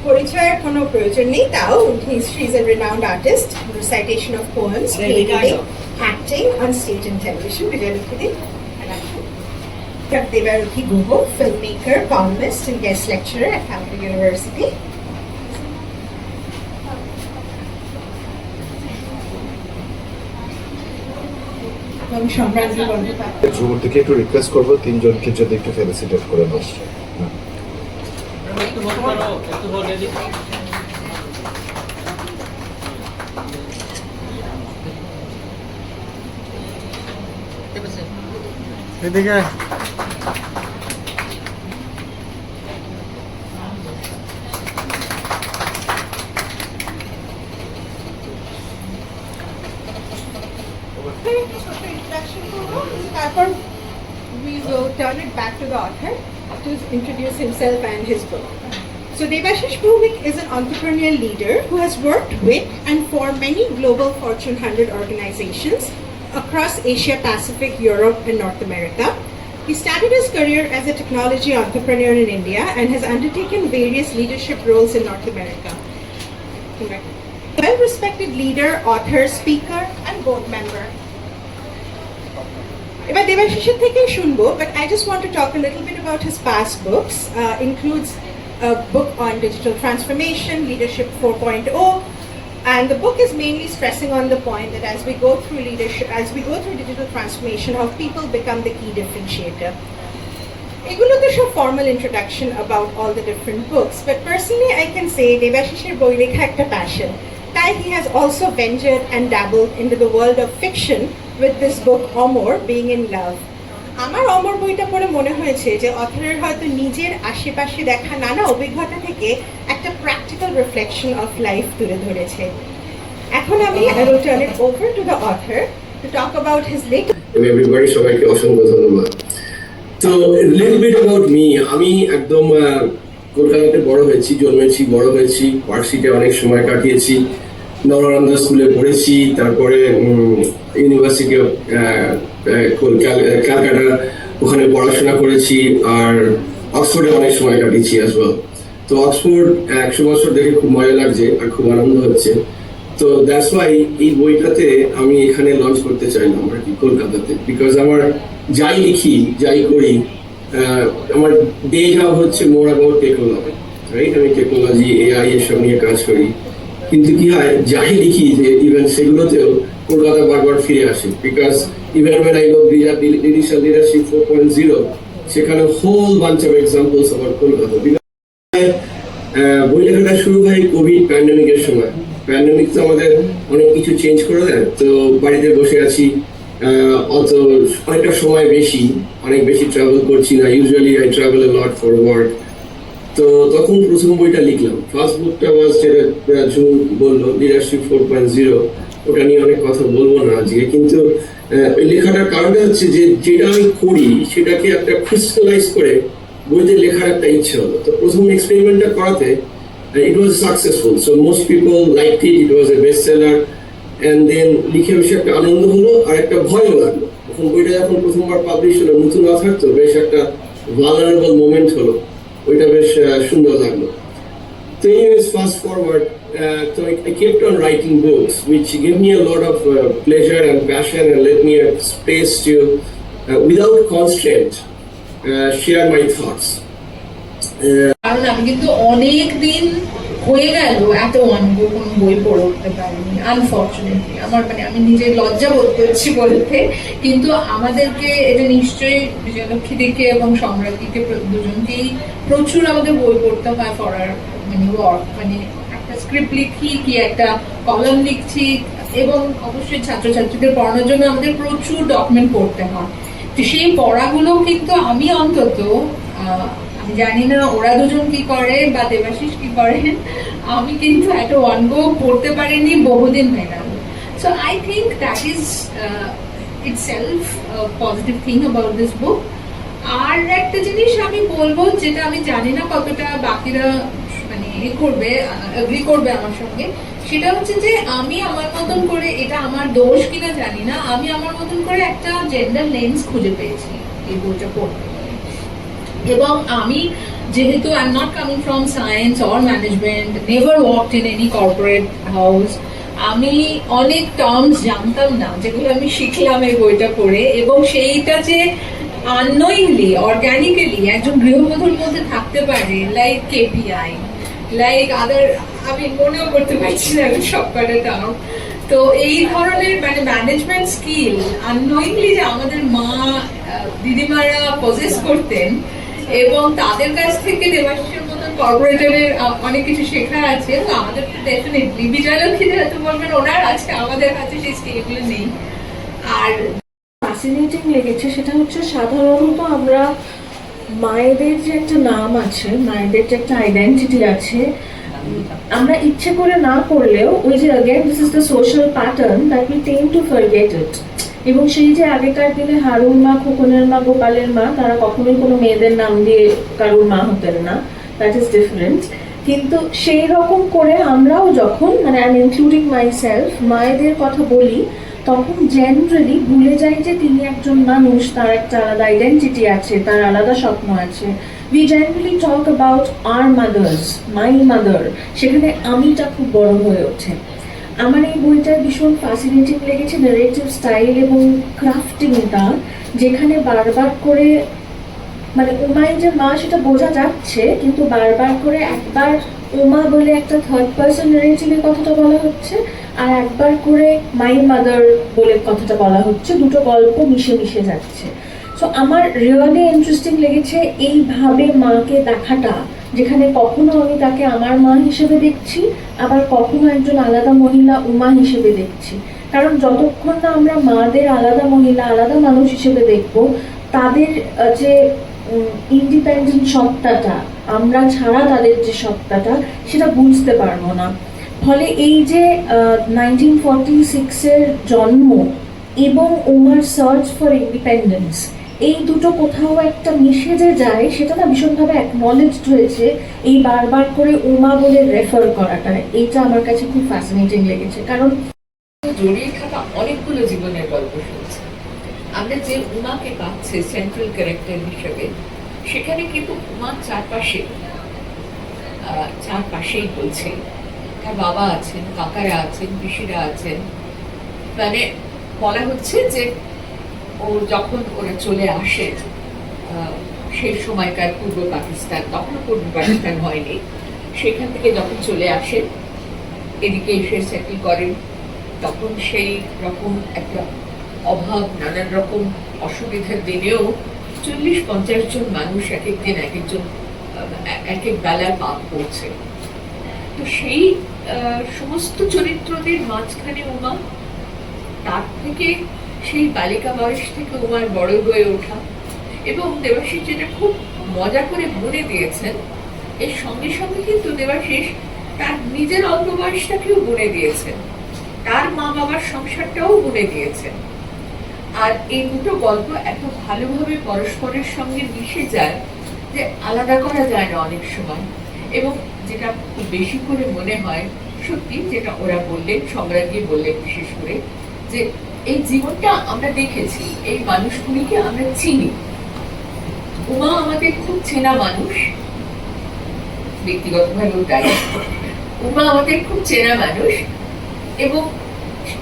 পরিচয়ের কোনো প্রয়োজন নেই, তাও she is a renowned artist, recitation of poems, playwriting, acting on stage and television. Devaruthi Guho, filmmaker, columnist and guest lecturer at Calgary University. ধ্রুবর থেকে একটু request করবো তিনজনকে যদি একটু ফেলিসিটেট করে নাও। এদিকে We will turn it back to the author to introduce himself and his book. So Debashish Bhowmik is an entrepreneurial leader who has worked with and for many global Fortune 100 organizations across Asia, Pacific, Europe and North America. He started his career as a technology entrepreneur in India and has undertaken various leadership roles in North America. Well-respected leader, author, speaker and board member. Ebar Debashishir thekei shunbo, but I just want to talk a little bit about his past books. Includes a book on digital transformation, Leadership 4.0, and the book is mainly stressing on the point that as we go through leadership, as we go through digital transformation, how people become the key differentiator. Egulo to show formal introduction about all the different books, but personally I can say Debashishir boi lekha ekta passion. Tai he has also ventured and dabbled into the world of fiction with this book Amor, Being in Love. আমার অমর বইটা পড়ে মনে হয়েছে যে অথরের হয়তো নিজের আশেপাশে দেখা নানা অভিজ্ঞতা থেকে একটা প্র্যাকটিক্যাল রিফ্লেকশন অফ লাইফ তুলে ধরেছে। এখন আমি I will turn it over to the author to talk about his latest. Everybody, সবাইকে অসংখ্য ধন্যবাদ। তো লিটল বিট অ্যাবাউট মি, আমি একদম কলকাতাতে বড় হয়েছি, জন্মেছি, বড় হয়েছি, পার্সিতে অনেক সময় কাটিয়েছি, নবরন্দা স্কুলে পড়েছি, তারপরে ইউনিভার্সিটি অফ ক্যালকাটা ওখানে পড়াশোনা করেছি, আর অক্সফোর্ডে অনেক সময় কাটিয়েছি অ্যাজ ওয়েল। তো অক্সফোর্ড 100 বছর দেখে খুব মজা লাগছে আর খুব আনন্দ হচ্ছে। তো দ্যাটস ওয়াই এই বইটাতে আমি এখানে লঞ্চ করতে চাইলাম আর কি কলকাতাতে, বিকজ আমার যাই লিখি যাই করি আমার ডে জব হচ্ছে মোর অ্যাবাউট টেকনোলজি, রাইট? আমি টেকনোলজি, এআই এসব নিয়ে কাজ করি, কিন্তু কি হয় যাই লিখি যে ইভেন সেগুলোতেও কলকাতা বারবার ফিরে আসে, because even when I wrote Digital Leadership 4.0 সেখানে whole bunch of examples about Kolkata. বই লেখাটা শুরু হয় কোভিড প্যান্ডেমিকের সময়। প্যান্ডেমিক তো আমাদের অনেক কিছু চেঞ্জ করে দেয়, তো বাড়িতে বসে আছি, অত অনেকটা সময় বেশি, অনেক বেশি ট্রাভেল করছি না, usually I travel A lot for work. তো তখন প্রথম বইটা লিখলাম, ফার্স্ট বুকটা ওয়াজ যেটা ঝুম বললো লিডারশিপ 4.0, ওটা নিয়ে অনেক কথা বলবো না আজকে, কিন্তু ওই লেখাটার কারণটা হচ্ছে যে যেটা আমি করি সেটাকে একটা ক্রিস্টালাইজ করে বইতে লেখার একটা ইচ্ছে হলো। তো প্রথম এক্সপেরিমেন্টটা করাতে it was successful, so most people liked it, it was a bestseller, and then লিখে বেশ একটা আনন্দ হলো আর একটা ভয়ও লাগলো। তখন বইটা যখন প্রথমবার পাবলিশ হলো, নতুন অথার তো বেশ একটা ভালনারেবল মোমেন্ট হলো, ওইটা বেশ সুন্দর লাগলো। তো anyways, fast forward, so I kept on writing books which gave me a lot of pleasure and passion and let me a space to without constraint share my thoughts. কারণ আমি কিন্তু অনেক দিন হয়ে গেল এত অনগো কোনো বই পড়ে উঠতে পারিনি, আনফর্চুনেটলি। আমি নিজে লজ্জা বোধ করছি বলতে, কিন্তু আমাদেরকে এটা নিশ্চয়ই বিজয়লক্ষ্মীদিকে এবং সম্রাজ্ঞীকে দুজনকেই প্রচুর আমাদের বই পড়তে হয় ফরার ওয়ার্ক, একটা স্ক্রিপ্ট লিখি কি একটা কলাম লিখছি, এবং অবশ্যই ছাত্রছাত্রীদের পড়ানোর জন্য আমাদের প্রচুর ডকুমেন্ট পড়তে হয়। তো সেই পড়াগুলো কিন্তু আমি অন্তত আমি জানি না ওরা দুজন কি করে বা দেবাশিস কি করেন, আমি কিন্তু একটা ওয়ান গো পড়তে পারিনি, বহুদিন হয়ে গেল। So I think that is itself a positive thing about this book. আর একটা জিনিস আমি বলবো, যেটা আমি জানি না কতটা বাকিরা করবে, এগ্রি করবে আমার সঙ্গে, সেটা হচ্ছে যে আমি আমার মতন করে, এটা আমার দোষ কিনা জানি না, আমি আমার মতন করে একটা জেন্ডার লেন্স খুঁজে পেয়েছি এই বইটা পড়তে। এবং আমি যেহেতু I am not coming from science or management, never worked in any corporate house, আমি অনেক টার্মস জানতাম না যেগুলো আমি শিখলাম এই বইটা পড়ে, এবং সেইটা যে আননোয়িংলি অর্গানিক্যালি একজন গৃহবধূর মধ্যে থাকতে পারে, লাইক কেপিআই, লাইক আদার, আমি মনেও করতে পারছি না সব কটা টার্ম। তো এই ধরনের মানে ম্যানেজমেন্ট স্কিল আননোয়িংলি যে আমাদের মা দিদিমারা পজেস করতেন, এবং তাদের কাছ থেকে দেবাশিসের মতন কর্পোরেটরের অনেক কিছু শেখা আছে। তো আমাদের ডেফিনেটলি বিজয়লক্ষ্মী যেহেতু বলবেন ওনার আছে, আমাদের কাছে সেই স্কিলগুলো নেই। আর ফ্যাসিনেটিং লেগেছে সেটা হচ্ছে সাধারণত আমরা মায়েদের যে একটা নাম আছে, মায়েদের যে একটা আইডেন্টিটি আছে, আমরা ইচ্ছে করে না করলেও ওই যে again this is the social pattern that we tend two forget it. এবং সেই যে আগেকার দিনে হারুর মা, খোকনের মা, গোপালের মা, তারা কখনোই কোনো মেয়েদের নাম দিয়ে কারুর মা হতেন না, দ্যাট ইজ ডিফারেন্ট। কিন্তু সেই রকম করে আমরাও যখন মানে I am including my self মায়েদের কথা বলি, তখন জেনারেলি ভুলে যাই যে তিনি একজন মানুষ, তার একটা আলাদা আইডেন্টিটি আছে, তার আলাদা স্বপ্ন আছে। We generally talk about our mothers, my mother, সেখানে আমিটা খুব বড় হয়ে ওঠে। আমার এই বইটা ভীষণ ফ্যাসিনেটিং লেগেছে নারেটিভ স্টাইল এবং ক্রাফটিংটা, যেখানে বারবার করে মানে উমাই যে মা সেটা বোঝা যাচ্ছে, কিন্তু বারবার করে একবার উমা বলে একটা থার্ড পার্সন নারেটিভের কথাটা বলা হচ্ছে, আর একবার করে মাই মাদার বলে কথাটা বলা হচ্ছে, দুটো গল্প মিশে মিশে যাচ্ছে। সো আমার রিয়েলি ইন্টারেস্টিং লেগেছে এইভাবে মাকে দেখাটা, যেখানে কখনো আমি তাকে আমার মা হিসেবে দেখছি, আবার কখনো একজন আলাদা মহিলা উমা হিসেবে দেখছি। কারণ যতক্ষণ না আমরা মাদের আলাদা মহিলা, আলাদা মানুষ হিসেবে দেখব, তাদের যে ইন্ডিপেন্ডেন্ট সত্তাটা, আমরা ছাড়া তাদের যে সত্তাটা, সেটা বুঝতে পারবো না। ফলে এই যে 1946-এর জন্ম এবং উমার সার্চ ফর ইন্ডিপেন্ডেন্স, এই দুটো কোথাও একটা মিশে যে যায়, সেটা না ভীষণভাবে অ্যাকনলেজড হয়েছে এই বারবার করে উমা বলে রেফার করাটা। এইটা আমার কাছে খুব ফ্যাসিনেটিং লেগেছে, কারণ জড়িয়ে থাকা অনেকগুলো জীবনের গল্প শুনছি আমরা। যে উমাকে পাচ্ছে সেন্ট্রাল ক্যারেক্টার হিসেবে, সেখানে কিন্তু উমার চারপাশেই বলছে তার বাবা আছেন, কাকারা আছেন, পিসিরা আছেন। মানে বলা হচ্ছে যে ও যখন ওরা চলে আসে সেই সময়কার পূর্ব পাকিস্তান, তখনও পূর্ব পাকিস্তান হয়নি, সেখান থেকে যখন চলে আসে এদিকে এসে সেটেল করেন, তখন সেই রকম একটা অভাব, নানান রকম অসুবিধার দিনেও 40-50 জন মানুষ এক একদিন এক একজন এক এক বেলায় পাপ করছে। তো সেই সমস্ত চরিত্রদের মাঝখানে উমা, তার থেকে সেই বালিকা বয়স থেকে উমার বড় হয়ে ওঠা, এবং দেবাশিস যেটা খুব মজা করে বলে দিয়েছেন, এর সঙ্গে সঙ্গে কিন্তু দেবাশিস তার নিজের অল্প বয়সটাকেও গুনে দিয়েছেন, তার মা বাবার সংসারটাও গুনে দিয়েছেন। আর এই দুটো গল্প এত ভালোভাবে পরস্পরের সঙ্গে মিশে যায় যে আলাদা করা যায় না অনেক সময়। এবং যেটা খুব বেশি করে মনে হয় সত্যি, যেটা ওরা বললেন, সম্রাজ্ঞী বললেন বিশেষ করে, যে এই জীবনটা আমরা দেখেছি, এই মানুষগুলিকে আমরা চিনি। উমা আমাদের খুব চেনা মানুষ, ব্যক্তিগতভাবেও তাই। উমা আমাদের খুব চেনা মানুষ, এবং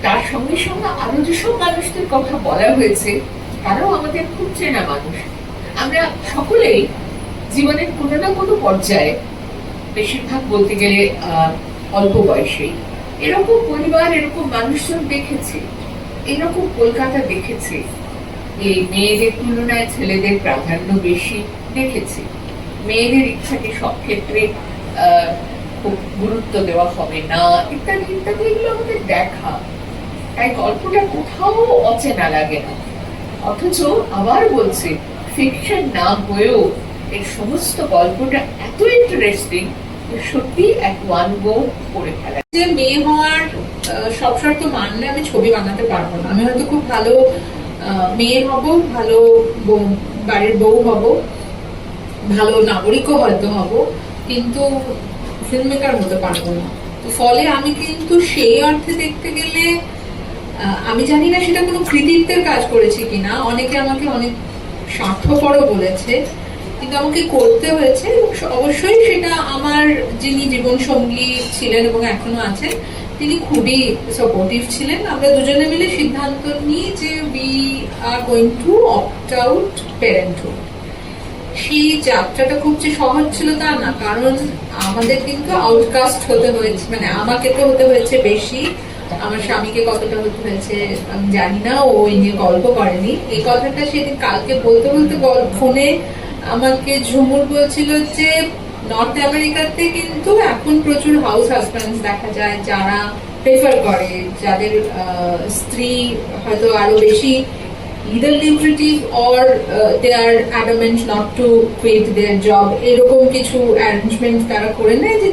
তার সঙ্গে সঙ্গে আরো যেসব মানুষদের কথা বলা হয়েছে তারাও আমাদের খুব চেনা মানুষ। আমরা সকলেই জীবনের কোনো না কোনো পর্যায়ে, বেশিরভাগ বলতে গেলে অল্প বয়সেই, এরকম পরিবার, এরকম মানুষজন দেখেছি, এরকম কলকাতা দেখেছি, এই মেয়েদের তুলনায় ছেলেদের প্রাধান্য বেশি দেখেছি, মেয়েদের ইচ্ছাকে সব ক্ষেত্রে খুব গুরুত্ব দেওয়া হবে না, ইত্যাদি ইত্যাদি, এগুলো আমাদের দেখা। তাই গল্পটা কোথাও অচেনা লাগে না। অথচ আবার বলছি, ফিকশন না হয়েও এর সমস্ত গল্পটা এত ইন্টারেস্টিং, সত্যি এক ওয়ান গো করে ফেলা। যে মেয়ে হওয়ার সব শর্ত মানলে আমি ছবি বানাতে পারবো না। আমি হয়তো খুব ভালো মেয়ে হব, ভালো বাড়ির বউ হব, ভালো নাগরিকও হয়তো হব, কিন্তু ফিল্ম মেকার হতে পারবো না। তো ফলে আমি কিন্তু সেই অর্থে দেখতে গেলে, আমি জানি না সেটা কোনো কৃতিত্বের কাজ করেছি কিনা, অনেকে আমাকে অনেক স্বার্থপরও বলেছে, কিন্তু আমাকে করতে হয়েছে এবং অবশ্যই সেটা আমার যিনি জীবনসঙ্গী ছিলেন এবং এখনো আছেন তিনি খুবই সাপোর্টিভ ছিলেন। আমরা দুজনে মিলে সিদ্ধান্ত নিই যে we are going to opt out parenthood. সেই যাত্রাটা খুব যে সহজ ছিল তা না, কারণ আমাদের কিন্তু আউটকাস্ট হতে হয়েছে, মানে আমাকে তো হতে হয়েছে বেশি, আমার স্বামীকে কতটা হতে হয়েছে আমি জানি না, ও এই নিয়ে গল্প করেনি। এই কথাটা সেদিন কালকে বলতে বলতে ফোনে আমাকে ঝুমুর বলছিল যে নর্থ আমেরিকাতে কিন্তু এখন প্রচুর হাউস হাজব্যান্ডস দেখা যায় যারা প্রেফার করে, যাদের স্ত্রী হয়তো আরো বেশি either lucrative or they are adamant not to quit their job, এরকম কিছু অ্যারেঞ্জমেন্ট তারা করে নেয় যে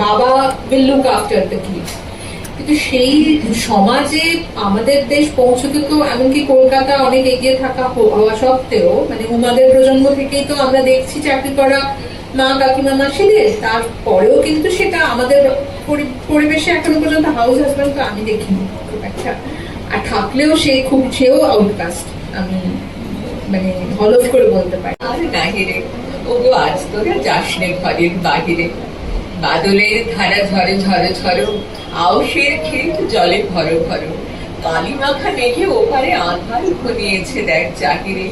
বাবা will look after the kids। কিন্তু সেই সমাজে আমাদের দেশ পৌঁছতে তো, এমনকি কলকাতা অনেক এগিয়ে থাকা হওয়া সত্ত্বেও, মানে উমাদের প্রজন্ম থেকেই তো আমরা দেখছি চাকরি করা মা কাকিমা মাসিদের, তারপরেও কিন্তু সেটা আমাদের পরিবেশে এখনো পর্যন্ত হাউস হাজব্যান্ড তো আমি দেখিনি খুব একটা, আর থাকলেও সেও আউটকাস্ট, আমি মানে হলফ করে বলতে পারি। আর নাহিরে ওগো আজ তোরা যাস নে ঘরের বাহিরে, বাদলের ধারা ঝরে ঝরো ঝরো, আউশের ক্ষেত জলে ভরো ভরো, কালি মাখা মেঘে ওপারে আধার ঘনিয়েছে দেখ চাহিরে,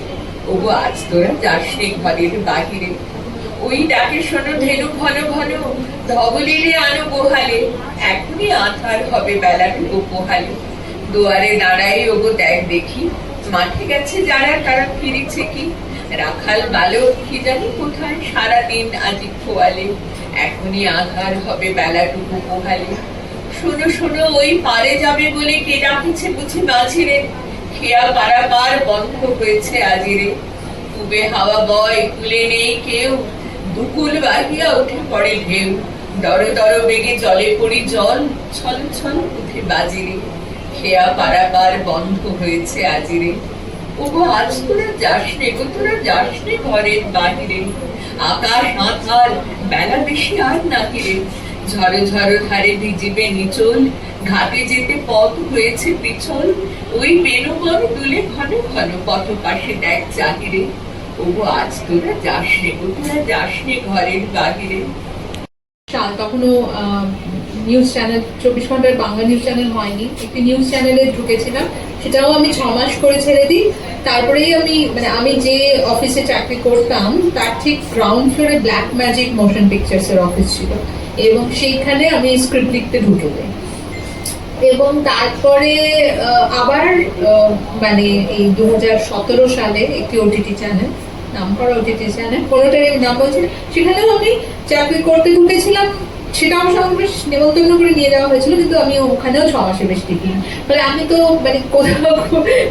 ওগো আজ তোরা যাস নে ঘরের বাহিরে। ওই ডাকে শোনো ধেনু ঘন ঘন, ধবলিলে আনো গোহালে, এখনই আধার হবে বেলার উপহালে। দুয়ারে দাঁড়াই ওগো দেখ দেখি, মাঠে গেছে যারা তারা ফিরেছে কি, রাখাল বালক কি জানি কোথায় সারাদিন আজি খোয়ালে, এখনই আধার হবে বেলাটুকু পোহালে। শোনো শোনো ওই পারে যাবে বলে কে ডাকিছে বুঝি মাঝিরে, খেয়া পারাপার বন্ধ হয়েছে আজিরে, কুবে হাওয়া বয় কুলে নেই কেউ, দুকুল বাহিয়া উঠে পড়ে ঢেউ, দর দর বেগে জলে পড়ি জল, ছল ছল উঠে বাজিরে, খেয়া পারাপার বন্ধ হয়েছে আজিরে। ওগো আজ তোরা যাস নে গো তোরা যাস নে ঘরের বাহিরে, আকাশ আঁধার বেলা বেশি আর নাহিরে, ঝড়ো ঝড়ো ধারে ভিজিবে নিচল, ঘাটে যেতে পথ হয়েছে পিছল, ওই বেনুবন দুলে ঘন ঘন পথ পাশে দেখ চাহিরে, ওগো আজ তোরা যাস নে গো তোরা যাস নে ঘরের বাহিরে। তখনও নিউজ চ্যানেল 24 ঘন্টার বাংলা নিউজ চ্যানেল হয়নি, একটি নিউজ চ্যানেলে ঢুকেছিলাম, সেটাও আমি 6 মাস করে ছেড়ে দিই। তারপরেই আমি যে অফিসে চাকরি করতাম তার ঠিক গ্রাউন্ড ফ্লোরে ব্ল্যাক ম্যাজিক মোশন পিকচার্স এর অফিস ছিল, এবং সেইখানে আমি স্ক্রিপ্ট লিখতে ঢুকে যাই। এবং তারপরে আবার মানে এই 2017 সালে একটি ওটিটি চ্যানেল, নাম করা ওটিটি চ্যানেল, কোনোটার নাম বলছি না, সেখানেও আমি চাকরি করতে ঢুকেছিলাম। সেটা আমার সঙ্গে বেশ নেমন্তন্ন করে নিয়ে যাওয়া হয়েছিল, কিন্তু আমি ওখানেও 6 মাসে বেশ টিকি। মানে আমি তো মানে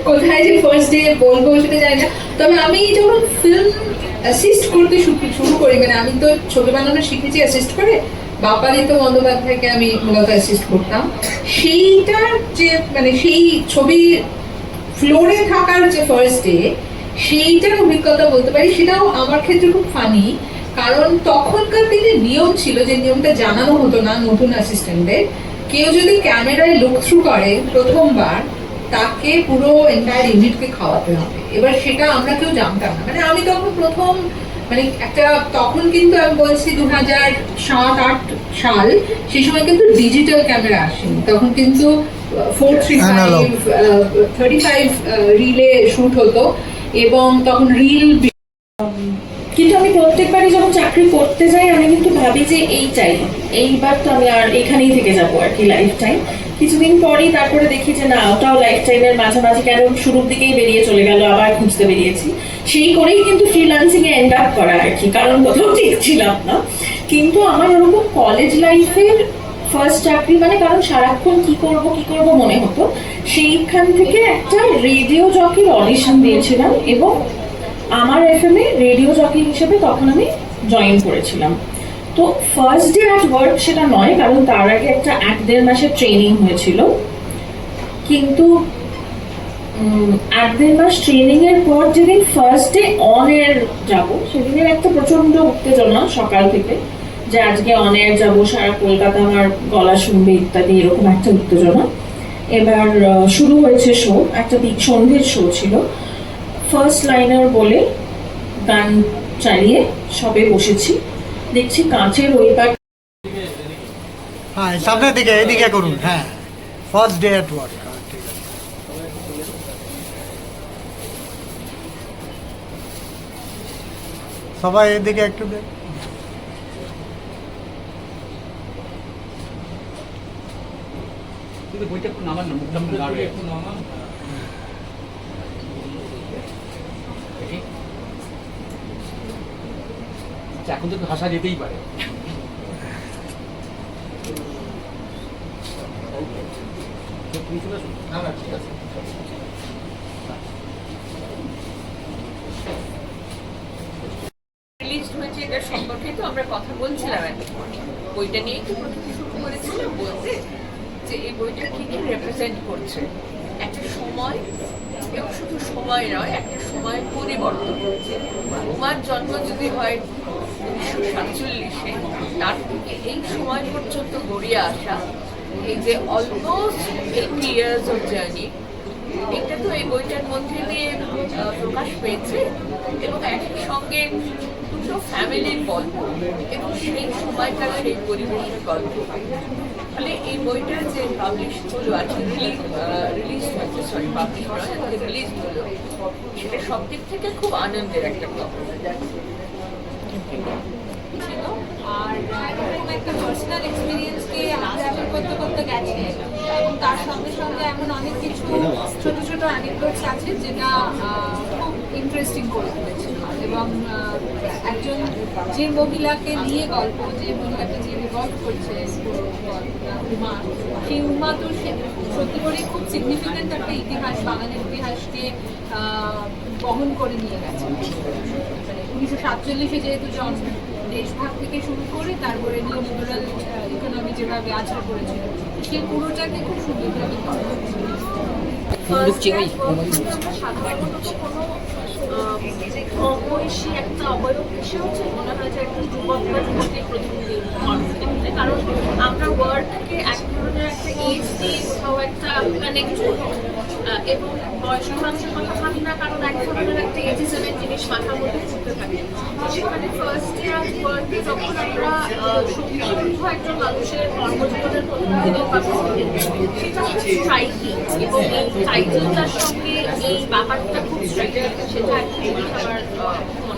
কোথায় যে ফার্স্ট ডে বলবো সেটা জানি না। তবে আমি যখন ফিল্ম অ্যাসিস্ট করতে শুরু করি, মানে আমি তো ছবি বানানো শিখেছি অ্যাসিস্ট করে, বাপাদিত বন্দ্যোপাধ্যায়কে আমি মূলত অ্যাসিস্ট করতাম। সেইটার যে মানে সেই ছবি ফ্লোরে থাকার যে ফার্স্ট ডে, সেইটার অভিজ্ঞতা বলতে পারি, সেটাও আমার ক্ষেত্রে খুব ফানি। কারণ তখনকার দিনে নিয়ম ছিল, যে নিয়মটা জানানো হতো না নতুন অ্যাসিস্ট্যান্টদের, কেউ যদি ক্যামেরায় লুক থ্রু করে প্রথমবার, তাকে পুরো এন্টায়ার ইউনিটকে খাওয়াতে হবে। এবার সেটা আমরা কেউ জানতাম না, মানে আমি তখন প্রথম মানে একটা, তখন কিন্তু আমি বলছি 2007-8 সাল, সেই সময় কিন্তু ডিজিটাল ক্যামেরা আসেনি, তখন কিন্তু 435 35 রিলে শুট হতো, এবং তখন রিল। কিন্তু আমি প্রত্যেকবারই যখন চাকরি করতে যাই আমি কিন্তু ভাবি যে এইবার তো আমি আর এখানেই থেকে যাবো আর কি লাইফ টাইম। কিছুদিন পরেই তারপরে দেখি যে না, ওটাও লাইফ টাইমের মাঝামাঝি, কেন শুরুর দিকেই বেরিয়ে চলে গেল, আবার খুঁজতে বেরিয়েছি। সেই করেই কিন্তু ফ্রিল্যান্সিং এ এন্ড আপ করা আর কি, কারণ কোথাও ঠিক ছিলাম না। কিন্তু আমার ওরকম কলেজ লাইফের ফার্স্ট চাকরি, মানে কারণ সারাক্ষণ কি করব মনে হতো, সেইখান থেকে একটা রেডিও জকির অডিশন দিয়েছিলাম, এবং আমার FM এ রেডিও জকি হিসেবে তখন আমি জয়েন করেছিলাম। তো ফার্স্ট ডে অ্যাট ওয়ার্ক সেটা নয়, কারণ তার আগে একটা 1-1.5 মাসের ট্রেনিং হয়েছিল। কিন্তু 1-1.5 মাস ট্রেনিং এর পর যেদিন ফার্স্ট ডে অন এয়ার যাবো, সেদিনের একটা প্রচন্ড উত্তেজনা সকাল থেকে, যে আজকে অন এয়ার যাবো, সারা কলকাতা আমার গলা শুনবে ইত্যাদি, এরকম একটা উত্তেজনা। এবার শুরু হয়েছে শো, একটা সন্ধ্যের শো ছিল। ফার্স্ট লাইনার বলে গান চালিয়ে সবে বসেছি, দেখছি কাঁচের ওই পার হ্যাঁ সামনের দিকে এদিকে করুন। হ্যাঁ, ফার্স্ট ডে অ্যাট ওয়ার্ক। ঠিক আছে, সবাই এদিকে একটু দেখ। বইটা একটু নামান না, মুখটা একটু দাঁড়িয়ে একটু নামান। আচ্ছা, এখন তো একটু হাসা যেতেই পারে। তুমি চলে আসো। না না, ঠিক আছে। রিলিজ হয়েছে এটা সম্পর্কে তো আমরা কথা বলছিলাম এতক্ষণ। বইটা নিয়েই তো প্রথমে শুরু করেছিলাম বলতে যে এই বইটা কি কি রেপ্রেজেন্ট করছে একটা সময়, এবং শুধু সময় নয়, একটা সময় পরিবর্তন। উমার জন্ম যদি হয় 1947-এ, তার থেকে এই সময় পর্যন্ত গড়িয়ে আসা এই যে অলমোস্ট 80 years of জার্নি, এটা তো এই বইটার মধ্যে দিয়ে প্রকাশ পেয়েছে। এবং একই সঙ্গে দুটো ফ্যামিলির গল্প এবং সেই সময়কার সেই পরিবেশের গল্প। ফলে এই বইটা যে পাবলিশ হলো, আজকে রিলিজ হয়েছে, সরি পাবলিশ নয়, আজকে রিলিজ হলো, সেটা সব দিক থেকে খুব আনন্দের একটা গল্প। ছিল আর এরকম একটা পার্সোনাল এক্সপিরিয়েন্সকে আনরাভেল করতে করতে গেছে এবং তার সঙ্গে সঙ্গে এমন অনেক কিছু ছোট ছোট অ্যানেকডোটস আছে যেটা খুব ইন্টারেস্টিং করে তুলেছে। এবং একজন যে মহিলাকে নিয়ে গল্প, যে মহিলাকে যে রিভলভ করছে পুরো গল্পটা, উমা, সেই উমা তো সত্যি করে খুব সিগনিফিক্যান্ট একটা ইতিহাস, বাঙালির ইতিহাসকে বহন করে নিয়ে গেছে। 1947-এ যেহেতু দেশভাগ থেকে শুরু করে তারপরে নিউ লিবারাল ইকোনমি যেভাবে আছড়ে পড়েছিল, সেই পুরোটাকে খুব সুন্দরভাবে করা হয়েছে। সাধারণত কোনো অবয়সী একটা অবয়ব এসে হচ্ছে মনে হয় যে একটা যুবক বা যুবতীর প্রতিনিধি মানুষ দেখতে, কারণ আমরা ওয়ার্ডকে এক ধরনের একটা এজ দিয়ে কোথাও একটা কানেক্ট করি এবং বয়স্ক মানুষের কথা ভাবি না, কারণ এক ধরনের একটা এজিজমের জিনিস মাথার মধ্যে ঘুরতে থাকে। সেখানে ফার্স্ট ডে অফ ওয়ার্কে যখন আমরা সত্যি একজন মানুষের কর্মজীবনের প্রতিনিধিত্ব পাবো, সেটা খুব স্ট্রাইকিং এবং এই টাইটেলটার সঙ্গে এই ব্যাপারটা খুব স্ট্রাইকিং, সেটা একটা জিনিস আমার